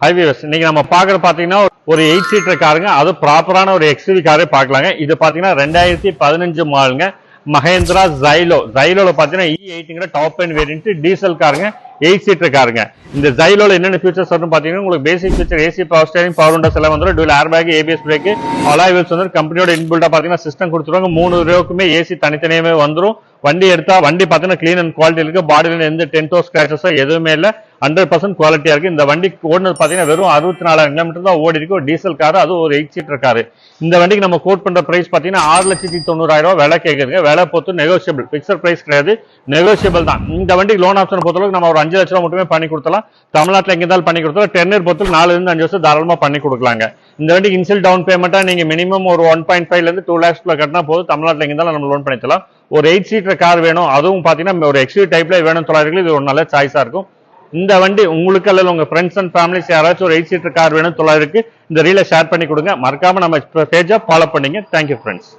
High viewers, இன்னைக்கு நம்ம பாக்குற பாத்தீங்கன்னா ஒரு 8 சீட்டர் காருங்க. அது ப்ராப்பரான ஒரு எக்ஸ்யூவி காரே பார்க்கலாங்க. இது பாத்தீங்கன்னா 2015 மாடலுங்க. மஹேந்திரா ஜைலோல பாத்தீங்கன்னா E8ங்கிற டாப் எண்ட் வேரியன்ட் டீசல் காருங்க, 8 சீட்டர் காருங்க. இந்த ஜைலோல என்னென்ன ஃபீச்சர்ஸ் வரும்னு பாத்தீங்கன்னா உங்களுக்கு basic feature AC power steering, power windows எல்லாம் வந்துடும். Dual air bag, ABS brake, alloy wheels வந்து கம்பெனியோட இன்பில்டா பாத்தீங்கன்னா சிஸ்டம் கொடுத்துருவாங்க. 3 ரூபாய்க்குமே ஏசி தனித்தனியாவே வந்துடும். வண்டி எடுத்தா வண்டி பாத்தீங்கன்னா கிளீன் அண்ட் குவாலிட்டி இருக்கு. பாடியில எந்த டென்டோ ஸ்கிராச்சஸோ எதுவுமே இல்ல. 100% குவாலிட்டியா இருக்கு. இந்த வண்டி ஓடுனது பாத்தீங்கன்னா வெறும் 64 கிலோமீட்டர் தான் ஓடி இருக்கு. ஒரு டீசல் கார், அது ஒரு 8 சீட்டர் காரு. இந்த வண்டிக்கு நம்ம கோட் பண்ற பிரைஸ் பாத்தீங்கன்னா 6,90,000 விலை கேக்குதுங்க. விலை பொறுத்து நெகோசியபிள், பிக்சர் பிரைஸ் கிடையாது, நெகோசியபிள் தான். இந்த வண்டிக்கு லோன் ஆப்ஷன் பொறுத்தளவுக்கு நம்ம ஒரு 5 லட்சம் ரூபாய் மட்டுமே பண்ணி கொடுத்தலாம். தமிழ்நாட்டில் எங்க இருந்தாலும் பண்ணி கொடுத்தலாம். டென்னர் பொறுத்து 4 இருந்து 5 வருஷம் தாராளமா பண்ணி கொடுக்கலாங்க. இந்த வண்டிக்கு இன்சியல் டவுன் பேமெண்டா நீங்க மினிமம் ஒரு 1.5 இருந்து 2 lakhs கட்டினா போதும். தமிழ்நாட்டில் எங்க இருந்தாலும் நம்ம லோன் பண்ணிக்கலாம். ஒரு 8 சீட்டர் கார் வேணும், அதுவும் பாத்தீங்கன்னா ஒரு எக்ஸ்யூவி டைப்ல வேணும் தொழிலாளர்கள், இது ஒரு நல்ல சாய்ஸா இருக்கும். இந்த வண்டி உங்களுக்கு அல்லது உங்க ஃப்ரெண்ட்ஸ் அண்ட் ஃபேமிலிஸ் யாராச்சும் ஒரு 8 சீட்டர் கார் வேணும் தொழிலாளருக்கு இந்த ரீலை ஷேர் பண்ணி கொடுங்க. மறக்காம நம்ம பேஜை ஃபாலோ பண்ணீங்க. Thank you friends.